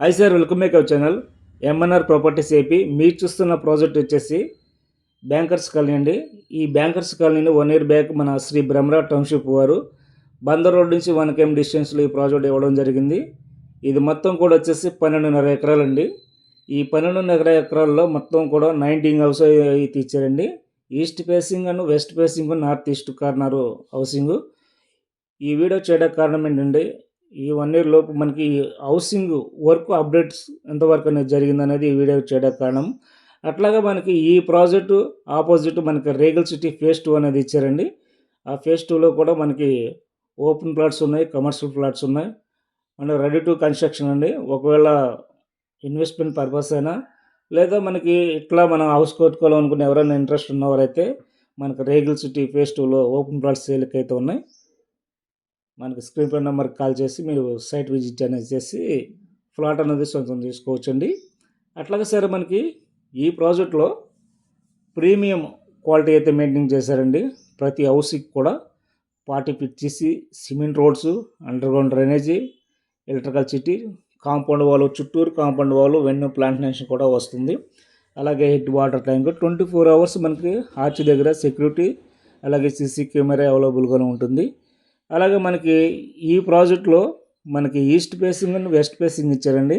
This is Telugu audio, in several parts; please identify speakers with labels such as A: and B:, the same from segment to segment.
A: Hi sir, welcome back our channel MNR properties AP. మీరు చూస్తున్న ప్రాజెక్ట్ వచ్చేసి బ్యాంకర్స్ కాలనీ అండి. ఈ బ్యాంకర్స్ కాలనీని 1 year బ్యాక్ మన శ్రీ బ్రహ్మరా టౌన్షిప్ వారు బందర్ రోడ్ నుంచి 1 km డిస్టెన్స్లో ఈ ప్రాజెక్ట్ ఇవ్వడం జరిగింది. ఇది మొత్తం కూడా వచ్చేసి 12.5 ఎకరాలండి. ఈ 12.5 ఎకరాల్లో మొత్తం కూడా 19 హౌస్ అయితే ఇచ్చారండి. East facing and west facing north east corner housing. ఈ వీడియో చేయడానికి కారణం ఏంటంటే, ఈ 1 year లోపు మనకి హౌసింగ్ వర్క్ అప్డేట్స్ ఎంతవరకు అనేది జరిగిందనేది ఈ వీడియో చేయడానికి కారణం. అట్లాగా మనకి ఈ ప్రాజెక్టు ఆపోజిట్ మనకి రేగల్ సిటీ ఫేజ్ 2 అనేది ఇచ్చారండి. ఆ ఫేజ్ 2లో కూడా మనకి ఓపెన్ ప్లాట్స్ ఉన్నాయి, కమర్షియల్ ప్లాట్స్ ఉన్నాయి అండ్ రెడీ టు కన్స్ట్రక్షన్ అండి. ఒకవేళ ఇన్వెస్ట్మెంట్ పర్పస్ అయినా లేదా మనకి ఇట్లా మనం హౌస్ కొట్టుకోవాలనుకునే ఎవరైనా ఇంట్రెస్ట్ ఉన్నవారైతే మనకి రేగల్ సిటీ ఫేజ్ 2లో ఓపెన్ ప్లాట్స్ సేల్కి అయితే ఉన్నాయి. మనకి స్క్రీన్ పై నెంబర్కి కాల్ చేసి మీరు సైట్ విజిట్ అనేది చేసి ఫ్లాట్ అనేది సొంతం తీసుకోవచ్చండి. అట్లాగే సరే మనకి ఈ ప్రాజెక్ట్లో ప్రీమియం క్వాలిటీ అయితే మెయింటైన్ చేశారండి. ప్రతి హౌస్కి కూడా 40 feet చేసి cement roads, underground drainage, electrical city, compound wall, చుట్టూరు కాంపౌండ్ వాల్, వెన్యూ ప్లాంటేషన్ కూడా వస్తుంది. అలాగే హెడ్ వాటర్ ట్యాంక్ 24 hours మనకి ఆర్చ్ దగ్గర సెక్యూరిటీ, అలాగే సీసీ కెమెరా అవైలబుల్గా ఉంటుంది. అలాగే మనకి ఈ ప్రాజెక్ట్లో మనకి east facing and west facing ఇచ్చారండి,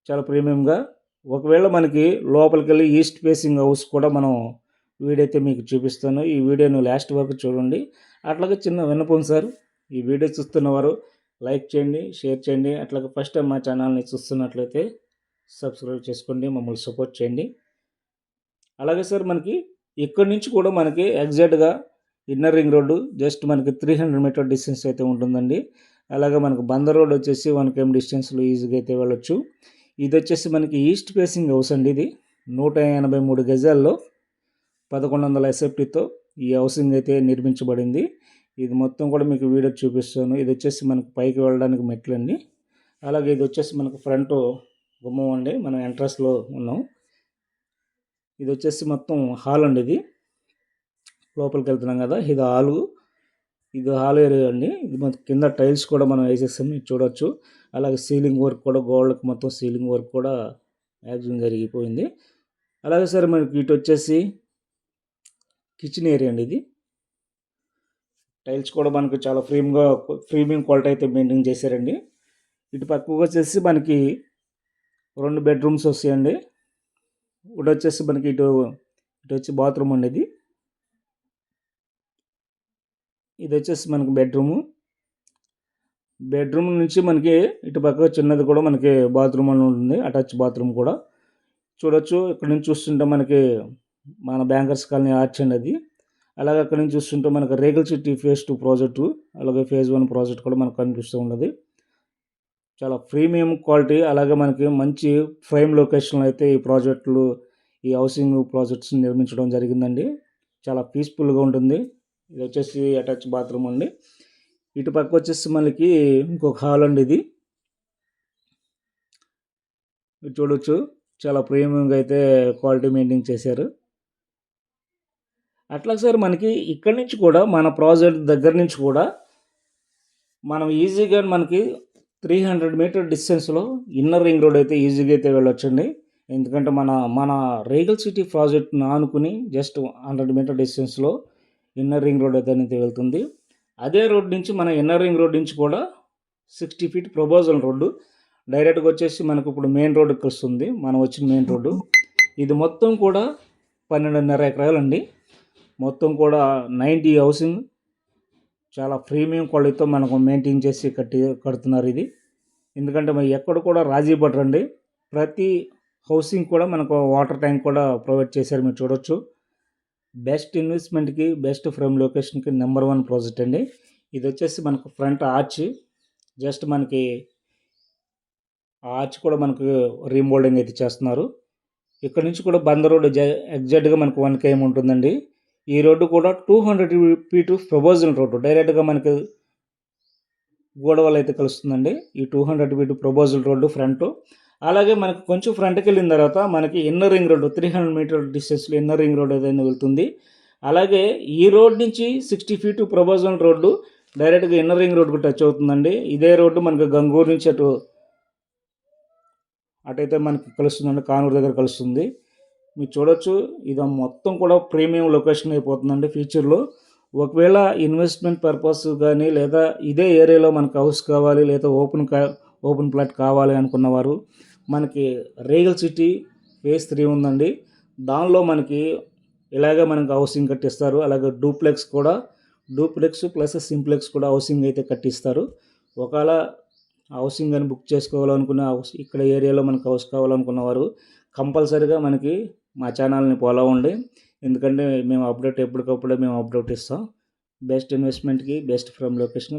A: చాలా ప్రీమియంగా. ఒకవేళ మనకి లోపలికి వెళ్ళి ఈస్ట్ ఫేసింగ్ హౌస్ కూడా మనం వీడియో అయితే మీకు చూపిస్తాను. ఈ వీడియోను లాస్ట్ వరకు చూడండి. అట్లాగే చిన్న విన్నపం సార్, ఈ వీడియో చూస్తున్నవారు లైక్ చేయండి, షేర్ చేయండి. అట్లాగే ఫస్ట్ టైం మా ఛానల్ని చూస్తున్నట్లయితే సబ్స్క్రైబ్ చేసుకోండి, మమ్మల్ని సపోర్ట్ చేయండి. అలాగే సార్ మనకి ఇక్కడి నుంచి కూడా మనకి ఎగ్జాక్ట్గా ఇన్నర్ రింగ్ రోడ్డు జస్ట్ మనకి 300 meter డిస్టెన్స్ అయితే ఉంటుందండి. అలాగే మనకు బందర్ రోడ్ వచ్చేసి 1 km డిస్టెన్స్లో ఈజీగా అయితే వెళ్ళొచ్చు. ఇది వచ్చేసి మనకి ఈస్ట్ ఫేసింగ్ హౌస్ అండి. ఇది 183 గజాల్లో 1100 SFTతో ఈ హౌసింగ్ అయితే నిర్మించబడింది. ఇది మొత్తం కూడా మీకు వీడియో చూపిస్తాను. ఇది వచ్చేసి మనకు పైకి వెళ్ళడానికి మెట్లు అండి. అలాగే ఇది వచ్చేసి మనకు ఫ్రంట్ గుమ్మం అండి. మనం ఎంట్రన్స్లో ఉన్నాం. ఇది వచ్చేసి మొత్తం హాల్ అండి. ఇది లోపలికి వెళ్తున్నాం కదా, ఇది హాల్ ఏరియా అండి. ఇది మనకి కింద టైల్స్ కూడా మనం వేసేస్తాం, చూడొచ్చు. అలాగే సీలింగ్ వర్క్ కూడా, గోడలకు మొత్తం సీలింగ్ వర్క్ కూడా మ్యాక్సిమం జరిగిపోయింది. అలాగే సరే మనకి ఇటు వచ్చేసి కిచెన్ ఏరియా అండి. ఇది టైల్స్ కూడా మనకు చాలా ప్రీమియం క్వాలిటీ అయితే మెయింటైన్ చేశారండి. ఇటు పక్కకు వచ్చేసి మనకి 2 bedrooms వస్తాయండి. ఇటు వచ్చేసి మనకి ఇటు వచ్చి బాత్రూమ్ అండి. ఇది వచ్చేసి మనకి బెడ్రూమ్ నుంచి మనకి ఇటు పక్క చిన్నది కూడా మనకి బాత్రూమ్ అని ఉంటుంది, అటాచ్ బాత్రూమ్ కూడా చూడొచ్చు. ఇక్కడ నుంచి చూస్తుంటే మనకి మన బ్యాంకర్స్ కాలనీ ఆర్చ్ అండి అది. అలాగే అక్కడ నుంచి చూస్తుంటే మనకి రేగల్ సిటీ ఫేజ్ 2 ప్రాజెక్టు, అలాగే ఫేజ్ 1 ప్రాజెక్ట్ కూడా మనకు కనిపిస్తూ ఉన్నది. చాలా ప్రీమియం క్వాలిటీ, అలాగే మనకి మంచి ప్రైమ్ లొకేషన్లో అయితే ఈ హౌసింగ్ ప్రాజెక్ట్స్ నిర్మించడం జరిగిందండి. చాలా పీస్ఫుల్గా ఉంటుంది. ఇది వచ్చేసి అటాచ్ బాత్రూమ్ అండి. ఇటు పక్క వచ్చేసి మనకి ఇంకొక హాల్ అండి. ఇది చూడొచ్చు, చాలా ప్రీమియంగా అయితే క్వాలిటీ మెయింటైన్ చేశారు. అట్లా సార్ మనకి ఇక్కడి నుంచి కూడా మన ప్రాజెక్ట్ దగ్గర నుంచి కూడా మనం ఈజీగా మనకి 300 meter డిస్టెన్స్లో ఇన్నర్ రింగ్ రోడ్ అయితే ఈజీగా అయితే వెళ్ళొచ్చండి. ఎందుకంటే మన రేగల్ సిటీ ప్రాజెక్ట్ను ఆనుకుని జస్ట్ 100 meter డిస్టెన్స్లో ఇన్నర్ రింగ్ రోడ్ అయితే అనేది వెళ్తుంది. అదే రోడ్ నుంచి మన ఇన్నర్ రింగ్ రోడ్ నుంచి కూడా 60 feet ప్రపోజల్ రోడ్డు డైరెక్ట్గా వచ్చేసి మనకు ఇప్పుడు మెయిన్ రోడ్డుకి వస్తుంది. మనం వచ్చిన మెయిన్ రోడ్డు ఇది మొత్తం కూడా 12.5 ఎకరాలండి. మొత్తం కూడా 90 హౌసింగ్, చాలా ప్రీమియం క్వాలిటీతో మనకు మెయింటైన్ చేసి కడుతున్నారు ఇది. ఎందుకంటే మరి ఎక్కడ కూడా రాజీ పడరండి. ప్రతి హౌసింగ్ కూడా మనకు వాటర్ ట్యాంక్ కూడా ప్రొవైడ్ చేశారు, మీరు చూడొచ్చు. బెస్ట్ ఇన్వెస్ట్మెంట్కి, బెస్ట్ ఫ్రేమ్ లొకేషన్కి నెంబర్ 1 ప్రాజెక్ట్ అండి. ఇది వచ్చేసి మనకు ఫ్రంట్ ఆర్చ్, జస్ట్ మనకి ఆర్చ్ కూడా మనకు రీమోల్డింగ్ అయితే చేస్తున్నారు. ఇక్కడ నుంచి కూడా బందర్ రోడ్ ఎగ్జాక్ట్గా మనకు 1 km ఉంటుందండి. ఈ రోడ్డు కూడా 200 feet ప్రపోజల్ రోడ్డు, డైరెక్ట్గా మనకి గోడవల్ అయితే కలుస్తుందండి. ఈ 200 feet ప్రపోజల్ రోడ్డు ఫ్రంట్. అలాగే మనకు కొంచెం ఫ్రంట్కి వెళ్ళిన తర్వాత మనకి ఇన్నర్ రింగ్ రోడ్డు 300 meter డిస్టెన్స్లో ఇన్నర్ రింగ్ రోడ్ ఏదైనా వెళ్తుంది. అలాగే ఈ రోడ్ నుంచి 60 feet ప్రపోజల్ రోడ్డు డైరెక్ట్గా ఇన్నర్ రింగ్ రోడ్డుకు టచ్ అవుతుందండి. ఇదే రోడ్డు మనకు గంగూరు నుంచి అటు అటైతే మనకి కలుస్తుందండి, కానూరు దగ్గర కలుస్తుంది. మీరు చూడొచ్చు, ఇది మొత్తం కూడా ప్రీమియం లొకేషన్ అయిపోతుందండి ఫ్యూచర్లో. ఒకవేళ ఇన్వెస్ట్మెంట్ పర్పస్ కానీ, లేదా ఇదే ఏరియాలో మనకు హౌస్ కావాలి, లేదా ఓపెన్ ప్లాట్ కావాలి అనుకున్నవారు, మనకి రేగల్ సిటీ ఫేజ్ 3 ఉందండి. దానిలో మనకి ఇలాగే మనకు హౌసింగ్ కట్టిస్తారు. అలాగే డూప్లెక్స్ ప్లస్ సింప్లెక్స్ కూడా హౌసింగ్ అయితే కట్టిస్తారు. ఒకవేళ హౌసింగ్ అని బుక్ చేసుకోవాలనుకున్న ఇక్కడ ఏరియాలో మనకు హౌస్ కావాలనుకున్నవారు కంపల్సరీగా మనకి మా ఛానల్ని ఫాలో అవ్వండి. ఎందుకంటే మేము ఎప్పటికప్పుడే మేము అప్డేట్ ఇస్తాం. బెస్ట్ ఇన్వెస్ట్మెంట్కి బెస్ట్ ఫ్రమ్ లొకేషన్.